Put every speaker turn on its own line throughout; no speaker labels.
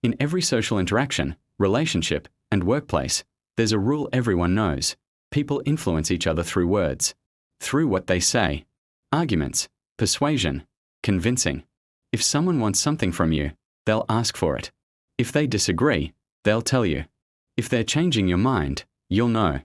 In every social interaction, relationship, and workplace, there's a rule everyone knows. People influence each other through words, through what they say, arguments, persuasion, convincing. If someone wants something from you, they'll ask for it. If they disagree, they'll tell you. If they're changing your mind, you'll know.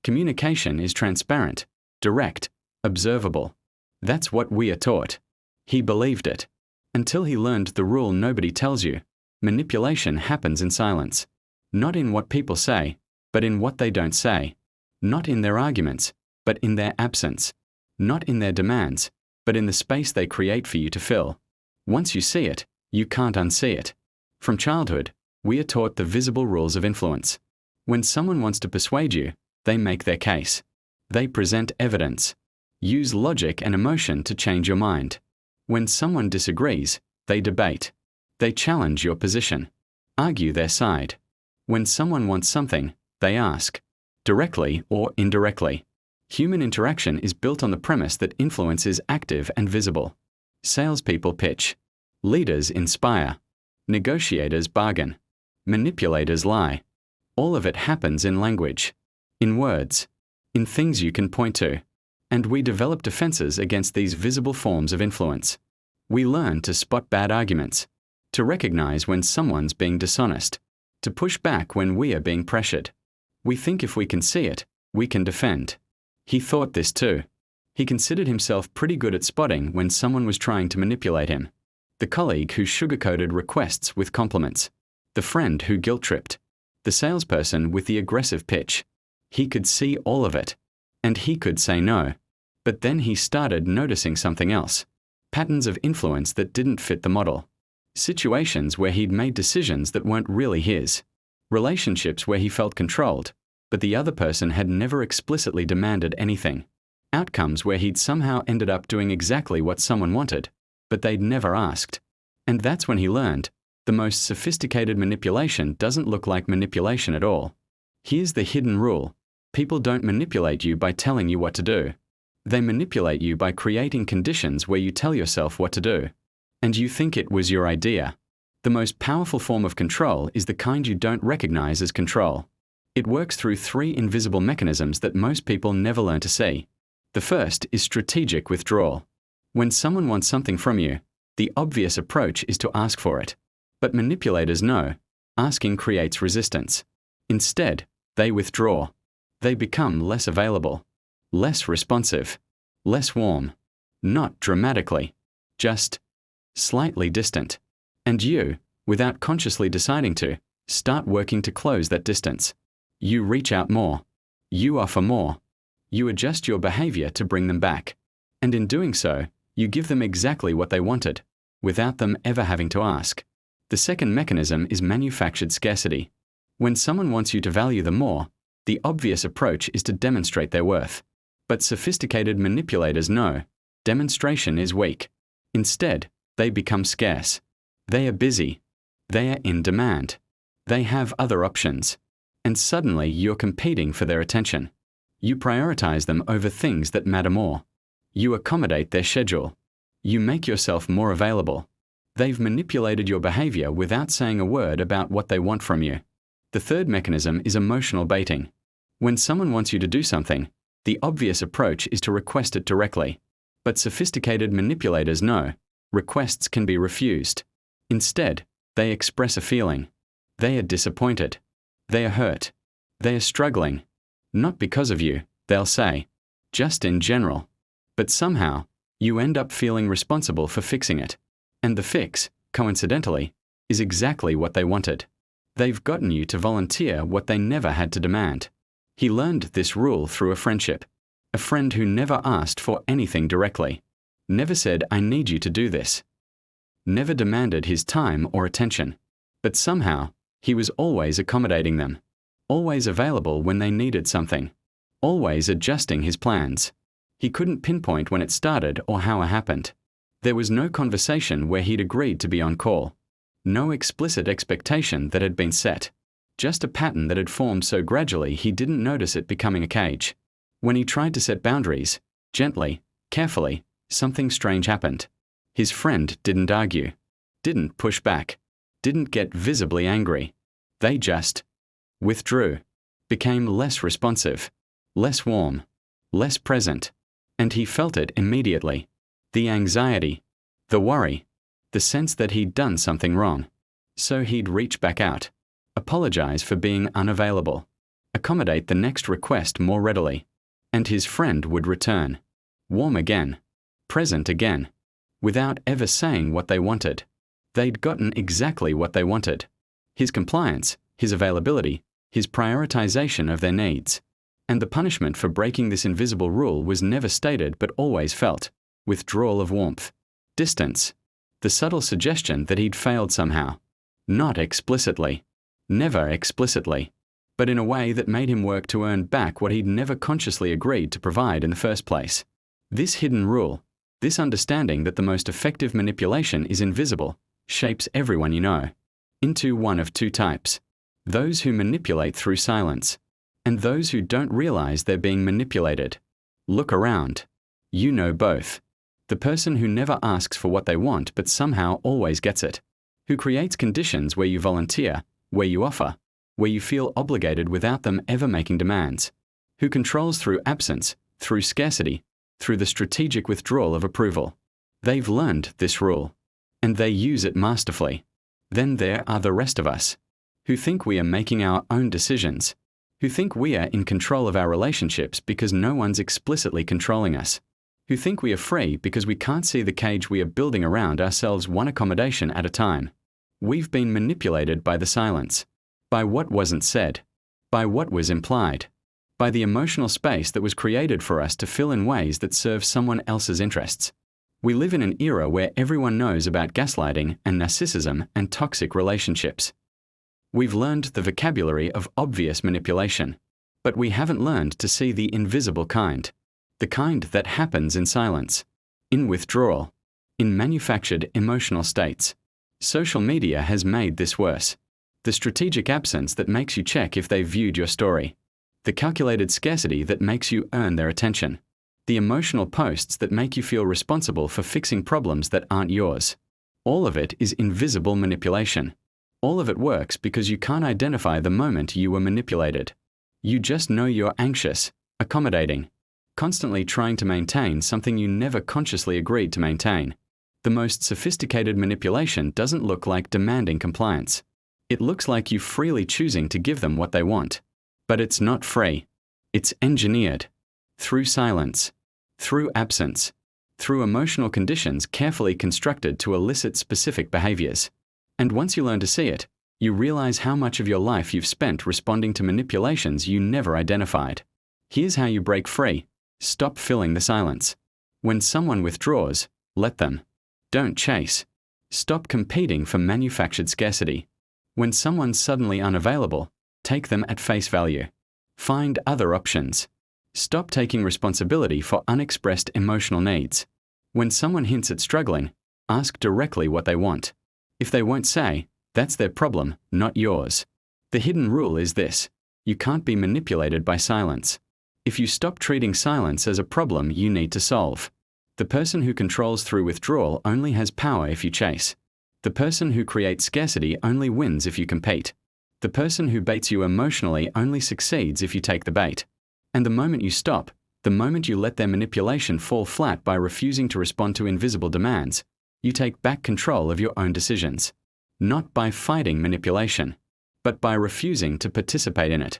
Communication is transparent, direct, observable. That's what we are taught. He believed it. Until he learned the rule nobody tells you. Manipulation happens in silence. Not in what people say, but in what they don't say. Not in their arguments, but in their absence. Not in their demands, but in the space they create for you to fill. Once you see it, you can't unsee it. From childhood, we are taught the visible rules of influence. When someone wants to persuade you, they make their case. They present evidence. Use logic and emotion to change your mind. When someone disagrees, they debate. They challenge your position. Argue their side. When someone wants something, they ask. Directly or indirectly. Human interaction is built on the premise that influence is active and visible. Salespeople pitch. Leaders inspire. Negotiators bargain. Manipulators lie. All of it happens in language. In words. In things you can point to. And we develop defenses against these visible forms of influence. We learn to spot bad arguments, to recognize when someone's being dishonest, to push back when we are being pressured. We think if we can see it, we can defend. He thought this too. He considered himself pretty good at spotting when someone was trying to manipulate him. The colleague who sugarcoated requests with compliments. The friend who guilt-tripped. The salesperson with the aggressive pitch. He could see all of it. And he could say no. But then he started noticing something else. Patterns of influence that didn't fit the model. Situations where he'd made decisions that weren't really his. Relationships where he felt controlled, but the other person had never explicitly demanded anything. Outcomes where he'd somehow ended up doing exactly what someone wanted, but they'd never asked. And that's when he learned, the most sophisticated manipulation doesn't look like manipulation at all. Here's the hidden rule. People don't manipulate you by telling you what to do. They manipulate you by creating conditions where you tell yourself what to do. And you think it was your idea. The most powerful form of control is the kind you don't recognize as control. It works through three invisible mechanisms that most people never learn to see. The first is strategic withdrawal. When someone wants something from you, the obvious approach is to ask for it. But manipulators know, asking creates resistance. Instead, they withdraw. They become less available, less responsive, less warm. Not dramatically, just slightly distant. And you, without consciously deciding to, start working to close that distance. You reach out more. You offer more. You adjust your behavior to bring them back. And in doing so, you give them exactly what they wanted, without them ever having to ask. The second mechanism is manufactured scarcity. When someone wants you to value them more, the obvious approach is to demonstrate their worth. But sophisticated manipulators know, demonstration is weak. Instead, they become scarce. They are busy. They are in demand. They have other options. And suddenly you're competing for their attention. You prioritize them over things that matter more. You accommodate their schedule. You make yourself more available. They've manipulated your behavior without saying a word about what they want from you. The third mechanism is emotional baiting. When someone wants you to do something, the obvious approach is to request it directly. But sophisticated manipulators know, requests can be refused. Instead, they express a feeling. They are disappointed. They are hurt. They are struggling. Not because of you, they'll say, just in general. But somehow, you end up feeling responsible for fixing it. And the fix, coincidentally, is exactly what they wanted. They've gotten you to volunteer what they never had to demand. He learned this rule through a friendship. A friend who never asked for anything directly. Never said, I need you to do this. Never demanded his time or attention. But somehow, he was always accommodating them. Always available when they needed something. Always adjusting his plans. He couldn't pinpoint when it started or how it happened. There was no conversation where he'd agreed to be on call. No explicit expectation that had been set. Just a pattern that had formed so gradually he didn't notice it becoming a cage. When he tried to set boundaries, gently, carefully, something strange happened. His friend didn't argue. Didn't push back. didn't get visibly angry. They just withdrew, became less responsive, less warm, less present, and he felt it immediately. The anxiety, the worry, the sense that he'd done something wrong. So he'd reach back out, apologize for being unavailable, accommodate the next request more readily, and his friend would return, warm again, present again, without ever saying what they wanted. They'd gotten exactly what they wanted. His compliance, his availability, his prioritization of their needs. And the punishment for breaking this invisible rule was never stated but always felt: withdrawal of warmth, distance, the subtle suggestion that he'd failed somehow. Not explicitly, never explicitly, but in a way that made him work to earn back what he'd never consciously agreed to provide in the first place. This hidden rule, this understanding that the most effective manipulation is invisible, shapes everyone you know into one of two types: those who manipulate through silence, and those who don't realize they're being manipulated. Look around. You know both. The person who never asks for what they want but somehow always gets it, who creates conditions where you volunteer, where you offer, where you feel obligated without them ever making demands, who controls through absence, through scarcity, through the strategic withdrawal of approval. They've learned this rule, and they use it masterfully. Then there are the rest of us, who think we are making our own decisions, who think we are in control of our relationships because no one's explicitly controlling us, who think we are free because we can't see the cage we are building around ourselves one accommodation at a time. We've been manipulated by the silence, by what wasn't said, by what was implied, by the emotional space that was created for us to fill in ways that serve someone else's interests. We live in an era where everyone knows about gaslighting and narcissism and toxic relationships. We've learned the vocabulary of obvious manipulation, but we haven't learned to see the invisible kind, the kind that happens in silence, in withdrawal, in manufactured emotional states. Social media has made this worse. The strategic absence that makes you check if they've viewed your story, the calculated scarcity that makes you earn their attention, the emotional posts that make you feel responsible for fixing problems that aren't yours. All of it is invisible manipulation. All of it works because you can't identify the moment you were manipulated. You just know you're anxious, accommodating, constantly trying to maintain something you never consciously agreed to maintain. The most sophisticated manipulation doesn't look like demanding compliance. It looks like you freely choosing to give them what they want. But it's not free. It's engineered. Through silence. Through absence. Through emotional conditions carefully constructed to elicit specific behaviors. And once you learn to see it, you realize how much of your life you've spent responding to manipulations you never identified. Here's how you break free. Stop filling the silence. When someone withdraws, let them. Don't chase. Stop competing for manufactured scarcity. When someone's suddenly unavailable, take them at face value. Find other options. Stop taking responsibility for unexpressed emotional needs. When someone hints at struggling, ask directly what they want. If they won't say, that's their problem, not yours. The hidden rule is this: you can't be manipulated by silence. If you stop treating silence as a problem you need to solve. The person who controls through withdrawal only has power if you chase. The person who creates scarcity only wins if you compete. The person who baits you emotionally only succeeds if you take the bait. And the moment you stop, the moment you let their manipulation fall flat by refusing to respond to invisible demands, you take back control of your own decisions. Not by fighting manipulation, but by refusing to participate in it.